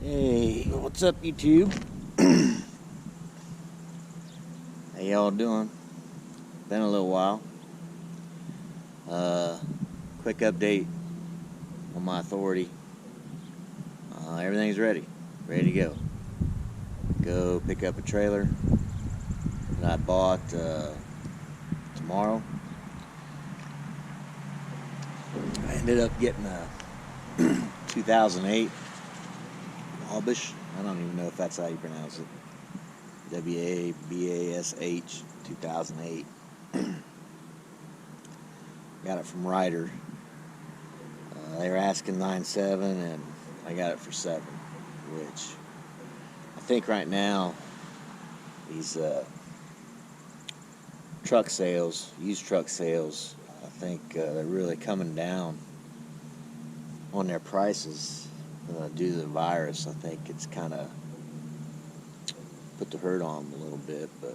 Hey, what's up, YouTube? How y'all doing? Been a little while. Uh, Quick update on my authority. Everything's ready to go. Go pick up a trailer that I bought tomorrow. I ended up getting a 2008 Wabash. I don't even know if that's how you pronounce it. Wabash 2008. Got it from Ryder. They were asking 9.7, and I got it for 7, which I think right now these truck sales, used truck sales, I think they're really coming down on their prices due to the virus. I think it's kind of put the hurt on them a little bit, but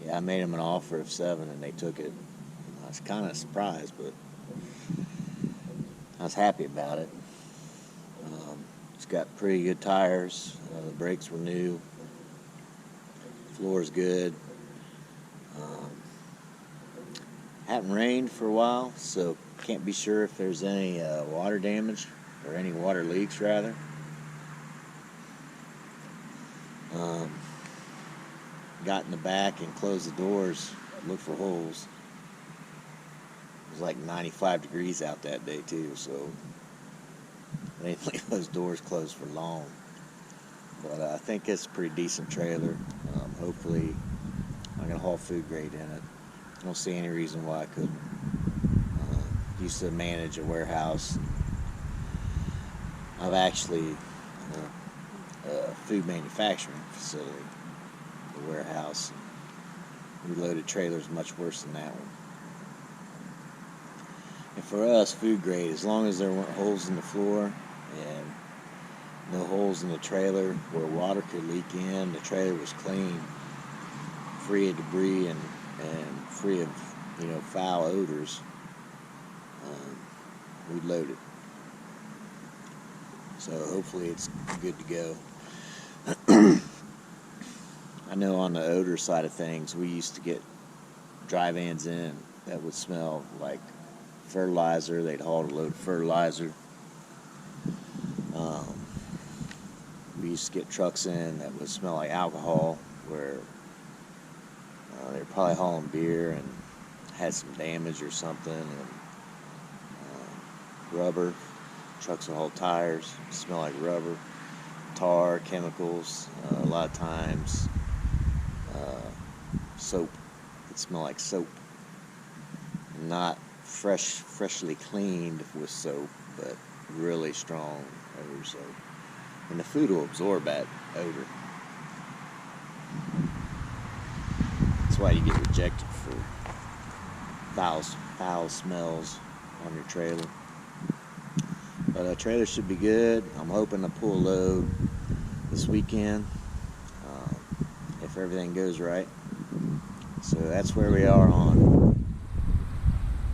yeah, I made them an offer of 7 and they took it. I was kind of surprised, but I was happy about it. It's got pretty good tires. The brakes were new. Floor's good. Hadn't rained for a while, so can't be sure if there's any water damage or any water leaks, rather. Got in the back and closed the doors, looked for holes. It was like 95 degrees out that day too, so they didn't leave those doors closed for long. But I think it's a pretty decent trailer. Hopefully I'm going to haul food grade in it. I don't see any reason why I couldn't. Used to manage a warehouse. I've actually a food manufacturing facility, the warehouse. We loaded trailers much worse than that one. And for us, food grade, as long as there weren't holes in the floor and no holes in the trailer where water could leak in, the trailer was clean, free of debris and free of foul odors, we'd load it. So hopefully it's good to go. I know on the odor side of things, we used to get dry vans in that would smell like fertilizer. They'd haul a load of fertilizer. We used to get trucks in that would smell like alcohol, where they were probably hauling beer and had some damage or something. And rubber. Trucks would haul tires, smell like rubber. Tar, chemicals, a lot of times soap. It smelled like soap. Not freshly cleaned with soap, but really strong odor soap. And the food will absorb that odor. That's why you get rejected for foul smells on your trailer. But a trailer should be good. I'm hoping to pull a load this weekend if everything goes right. So that's where we are on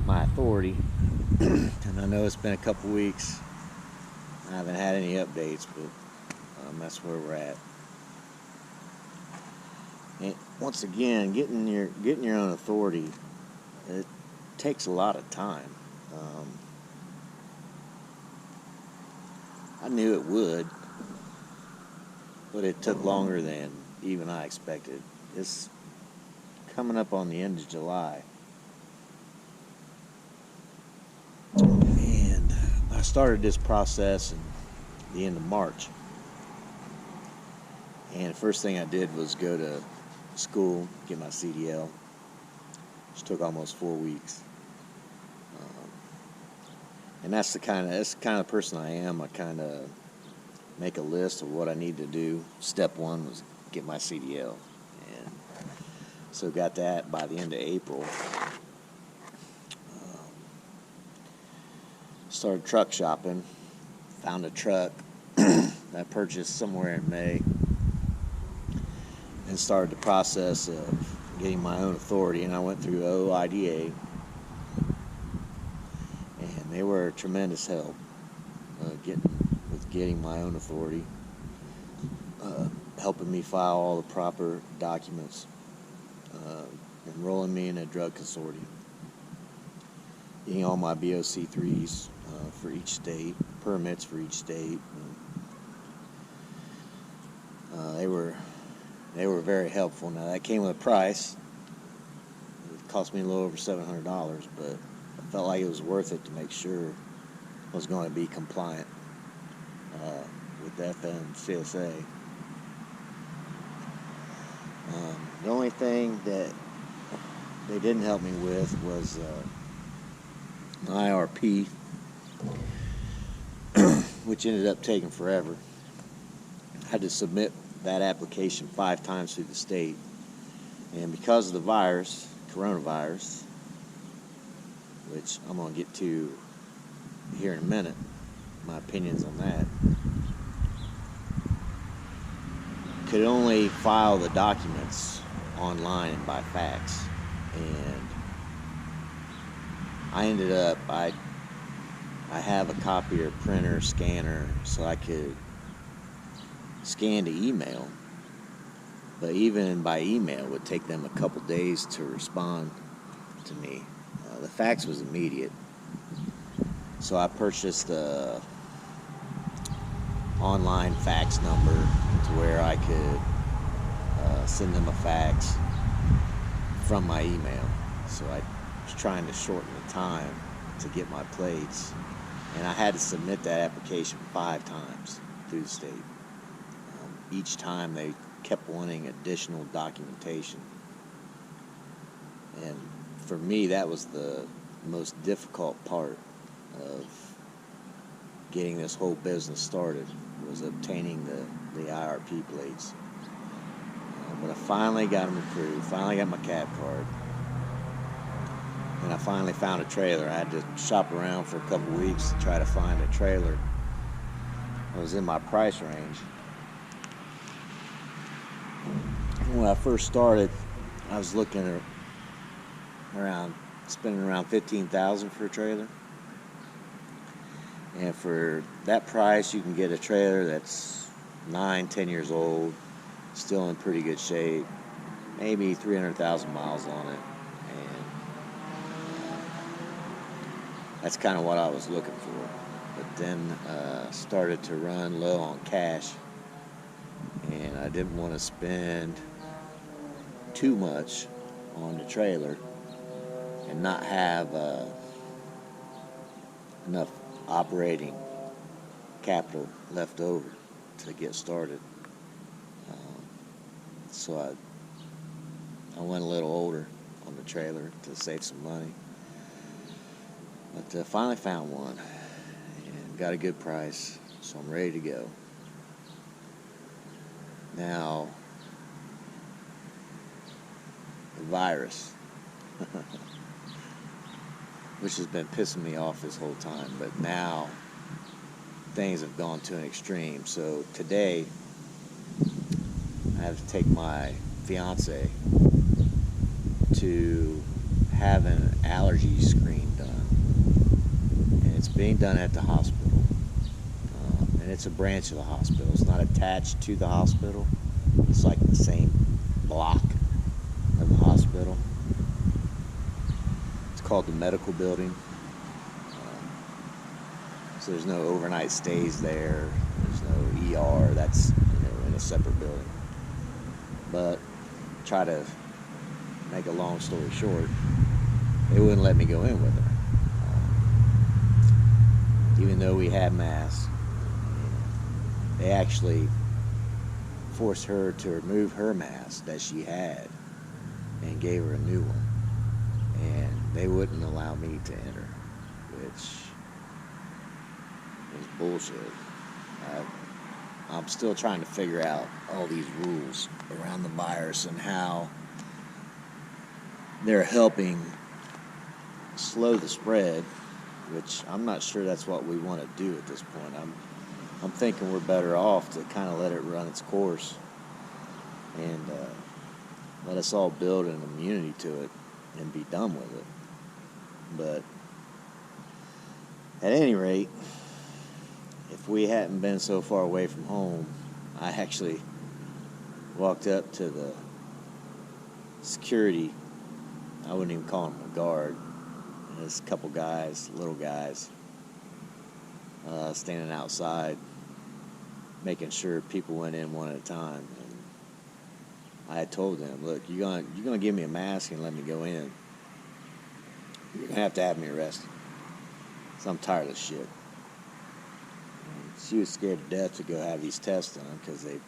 my authority. And I know it's been a couple weeks. I haven't had any updates, but that's where we're at. And once again, getting your own authority, it takes a lot of time. I knew it would, but it took longer than even I expected. It's coming up on the end of July. And I started this process in the end of March. And the first thing I did was go to school, get my CDL, which took almost 4 weeks. And that's the kind of person I am. I kind of make a list of what I need to do. Step 1 was get my CDL. And so got that by the end of April. Started truck shopping. Found a truck that I purchased somewhere in May. And started the process of getting my own authority. And I went through OIDA. And they were a tremendous help with getting my own authority, helping me file all the proper documents, enrolling me in a drug consortium, getting all my BOC3s for each state, permits for each state. And, they were very helpful. Now that came with a price. It cost me a little over $700, but I felt like it was worth it to make sure I was going to be compliant with FMCSA. The only thing that they didn't help me with was an IRP, which ended up taking forever. I had to submit that application 5 times through the state, and because of the virus, coronavirus, which I'm going to get to here in a minute, my opinions on that, could only file the documents online and by fax. And I ended up, I have a copier, printer, scanner, so I could scan to email. But even by email, it would take them a couple days to respond to me. The fax was immediate. So I purchased a online fax number to where I could send them a fax from my email. So I was trying to shorten the time to get my plates, and I had to submit that application 5 times through the state. Each time they kept wanting additional documentation, and for me that was the most difficult part of getting this whole business started, was obtaining the IRP plates. But I finally got them approved, finally got my cab card, and I finally found a trailer. I had to shop around for a couple weeks to try to find a trailer that was in my price range. When I first started, I was looking at spending around $15,000 for a trailer. And for that price, you can get a trailer that's 9-10 years old, still in pretty good shape, maybe 300,000 miles on it. And that's kind of what I was looking for. But then started to run low on cash, and I didn't want to spend too much on the trailer and not have enough operating capital left over to get started. So I went a little older on the trailer to save some money. But finally found one and got a good price, so I'm ready to go. Now, the virus, which has been pissing me off this whole time, but now things have gone to an extreme. So today, I have to take my fiance to have an allergy screen done, and it's being done at the hospital, and it's a branch of the hospital. It's not attached to the hospital. It's like the same block of the hospital. It's called the medical building. So there's no overnight stays there. There's no ER. That's in a separate building. But try to make a long story short, they wouldn't let me go in with her, even though we had masks. They actually forced her to remove her mask that she had and gave her a new one, and they wouldn't allow me to enter, which was bullshit. I'm still trying to figure out all these rules around the virus and how they're helping slow the spread, which I'm not sure that's what we want to do at this point. I'm thinking we're better off to kind of let it run its course and let us all build an immunity to it and be done with it. But at any rate, if we hadn't been so far away from home, I actually walked up to the security. I wouldn't even call him a guard. There's a couple guys, little guys, standing outside, making sure people went in one at a time. And I had told them, "Look, you're gonna give me a mask and let me go in. You're gonna have me arrested. So I'm tired of this shit." And she was scared to death to go have these tests done because they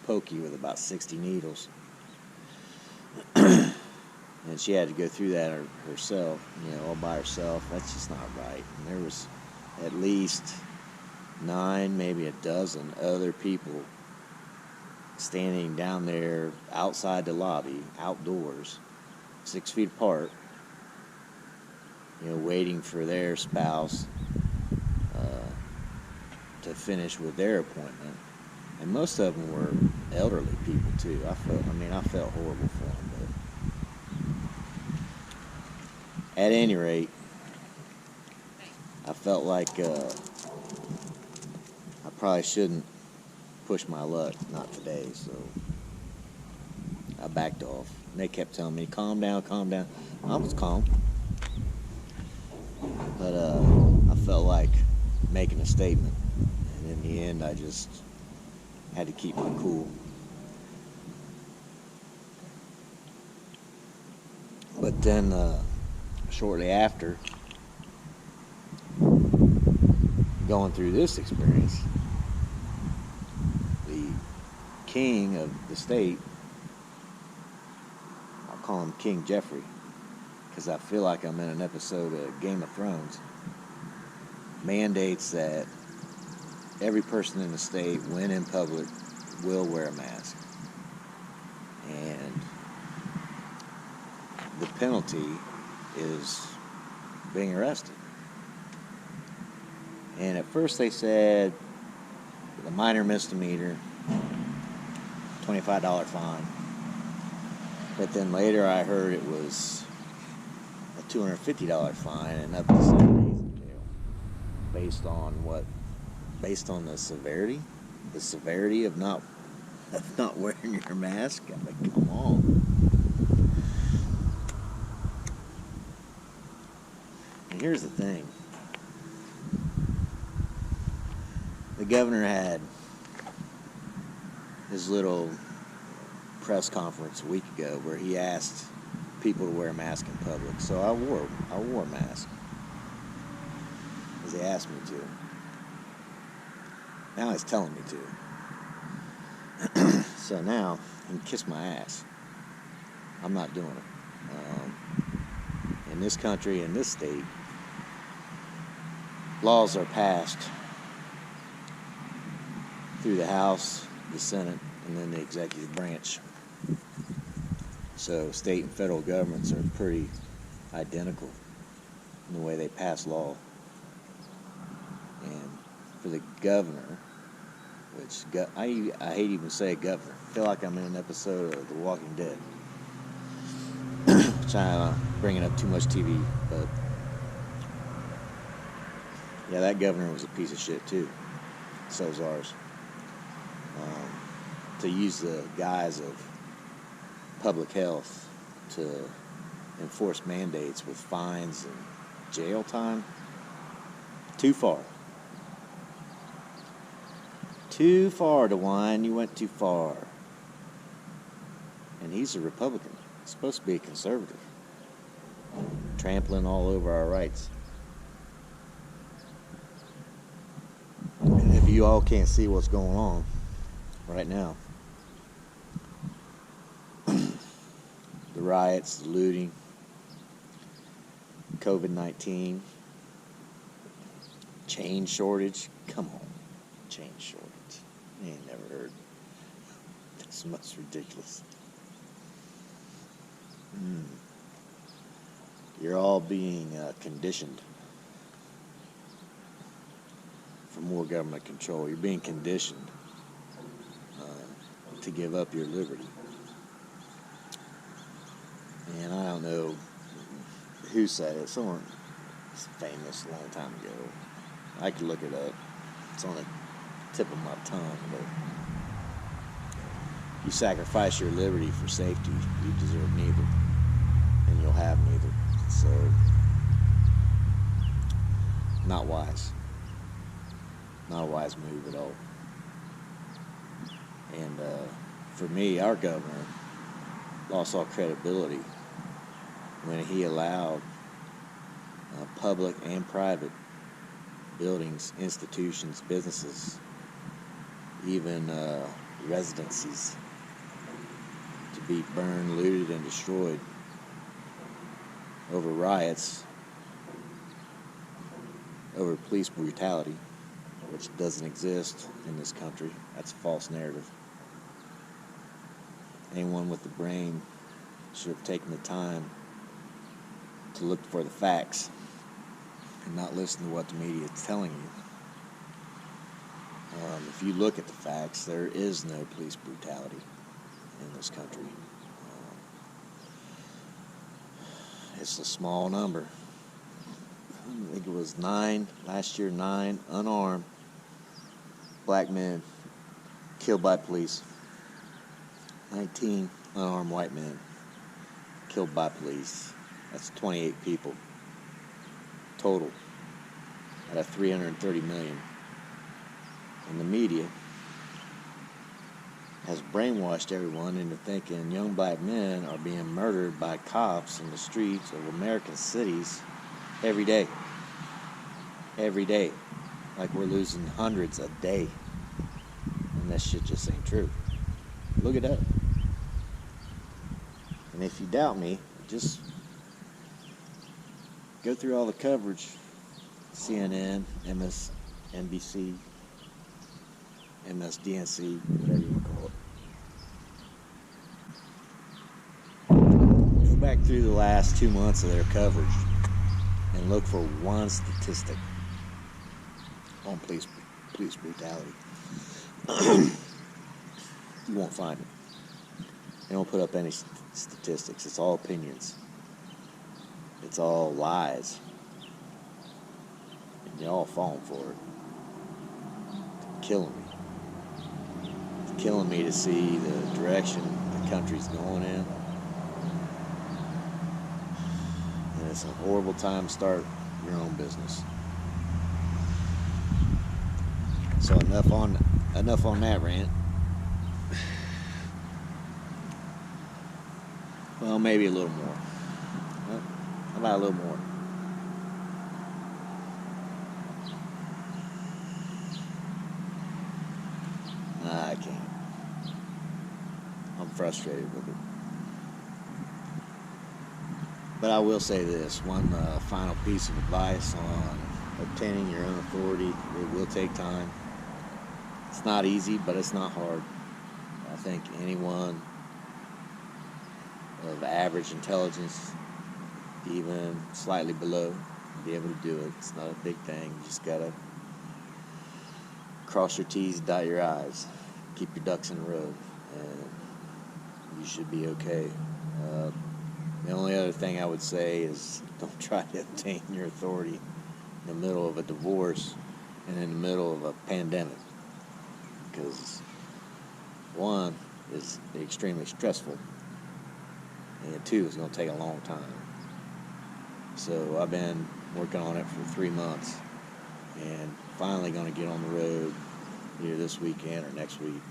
poke you with about 60 needles. And she had to go through that herself, all by herself. That's just not right. And there was at least 9, maybe a dozen other people standing down there outside the lobby, outdoors, 6 feet apart, waiting for their spouse to finish with their appointment. And most of them were elderly people too. I felt horrible for them. But at any rate, I felt like I probably shouldn't push my luck, not today, so I backed off. And they kept telling me, calm down, calm down. I was calm. But I felt like making a statement. And in the end, I just had to keep my cool. But then, shortly after going through this experience, the king of the state, I'll call him King Jeffrey, because I feel like I'm in an episode of Game of Thrones, mandates that every person in the state, when in public, will wear a mask. And the penalty is being arrested. And at first they said a minor misdemeanor, $25 fine. But then later I heard it was a $250 fine and up to 7 days in jail. Based on the severity of not wearing your mask. I'm like, come on. And here's the thing. The governor had his little press conference a week ago where he asked people to wear a mask in public. So I wore a mask because they asked me to. Now he's telling me to. So now he can kiss my ass. I'm not doing it. In this country, in this state, laws are passed through the House, the Senate, and then the executive branch. So state and federal governments are pretty identical in the way they pass law. And for the governor, which I hate even say governor. I feel like I'm in an episode of The Walking Dead. Which I'm bringing up too much TV, but yeah, that governor was a piece of shit too. So is ours. To use the guise of public health to enforce mandates with fines and jail time, too far. Too far, DeWine. You went too far. And he's a Republican. He's supposed to be a conservative. Trampling all over our rights. And if you all can't see what's going on right now, the riots, the looting, COVID-19, chain shortage. Come on, chain shortage. You ain't never heard. That's the most ridiculous. You're all being conditioned for more government control. You're being conditioned to give up your liberty. And I don't know who said it. Someone famous a long time ago. I could look it up. It's on the tip of my tongue, but you sacrifice your liberty for safety, you deserve neither, and you'll have neither. So, not wise. Not a wise move at all. And for me, our governor lost all credibility when he allowed public and private buildings, institutions, businesses, even residencies to be burned, looted, and destroyed over riots, over police brutality, which doesn't exist in this country. That's a false narrative. Anyone with the brain should have taken the time to look for the facts and not listen to what the media is telling you. If you look at the facts, there is no police brutality in this country. It's a small number. I think it was 9 last year, 9 unarmed black men killed by police. 19 unarmed white men killed by police. That's 28 people total out of 330 million. And the media has brainwashed everyone into thinking young black men are being murdered by cops in the streets of American cities every day. Every day. Like we're losing hundreds a day. And that shit just ain't true. Look it up. And if you doubt me, just go through all the coverage. CNN, MSNBC, MSDNC, whatever you call it. Go back through the last 2 months of their coverage and look for one statistic on police brutality. You won't find it. They don't put up any statistics. It's all opinions. It's all lies. And you're all falling for it. It's killing me. It's killing me to see the direction the country's going in. And it's a horrible time to start your own business. So enough on that rant. Well, maybe a little more. How about a little more? Nah, I can't. I'm frustrated with it. But I will say this, one final piece of advice on obtaining your own authority. It will take time. It's not easy, but it's not hard. I think anyone of average intelligence, even slightly below, be able to do it. It's not a big thing. You just gotta cross your T's, dot your I's, keep your ducks in a row, and you should be okay. The only other thing I would say is don't try to obtain your authority in the middle of a divorce and in the middle of a pandemic, because one is extremely stressful, and two, it's going to take a long time. So I've been working on it for 3 months, and finally going to get on the road either this weekend or next week.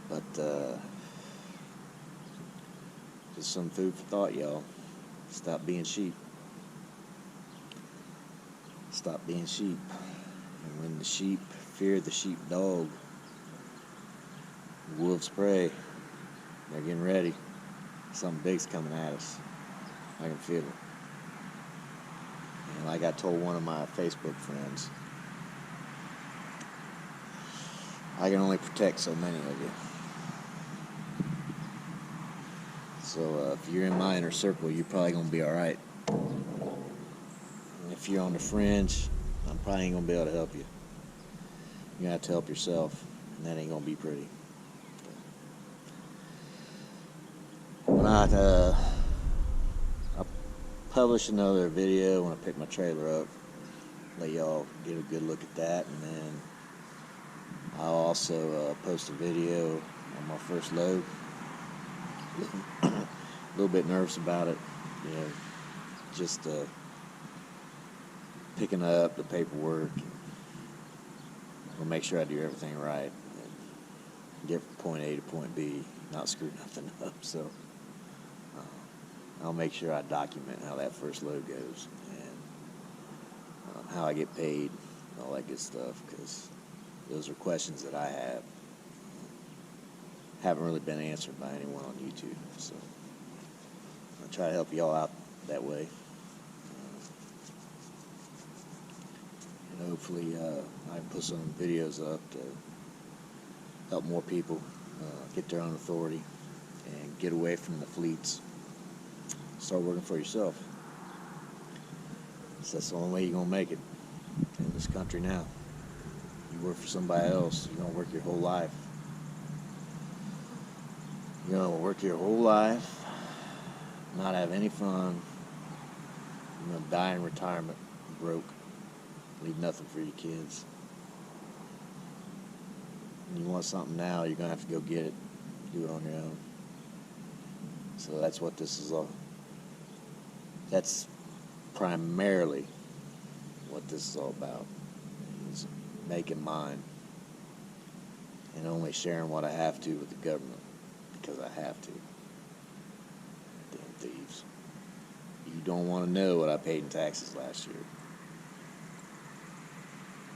But just some food for thought, y'all. Stop being sheep. Stop being sheep. And when the sheep fear the sheepdog, the wolves prey. They're getting ready. Something big's coming at us. I can feel it. And like I told one of my Facebook friends, I can only protect so many of you. So if you're in my inner circle, you're probably going to be alright. And if you're on the fringe, I'm probably ain't going to be able to help you. You're going to have to help yourself, and that ain't going to be pretty. When I publish another video when I pick my trailer up, let y'all get a good look at that, and then I'll also post a video on my first load. A little bit nervous about it, you know, just picking up the paperwork. We'll make sure I do everything right and get from point A to point B, not screw nothing up. So I'll make sure I document how that first load goes and how I get paid and all that good stuff, because those are questions that I have. Haven't really been answered by anyone on YouTube, so I'll try to help y'all out that way. And hopefully I can put some videos up to help more people get their own authority and get away from the fleets. Start working for yourself. So that's the only way you're going to make it in this country now. You work for somebody else, you're going to work your whole life. You're going to work your whole life, not have any fun. You're going to die in retirement, broke, leave nothing for your kids. And you want something now, you're going to have to go get it, do it on your own. So that's what this is all. That's primarily what this is all about, is making mine and only sharing what I have to with the government because I have to. Damn thieves. You don't want to know what I paid in taxes last year.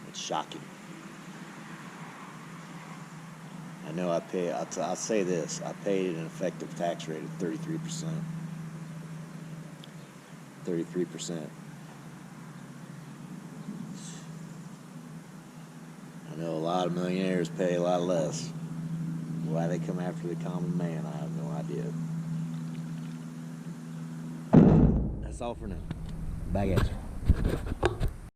It's shocking. I know I pay, I'll say this, I paid an effective tax rate of 33%. 33%. I know a lot of millionaires pay a lot less. Why they come after the common man, I have no idea. That's all for now. Back at you.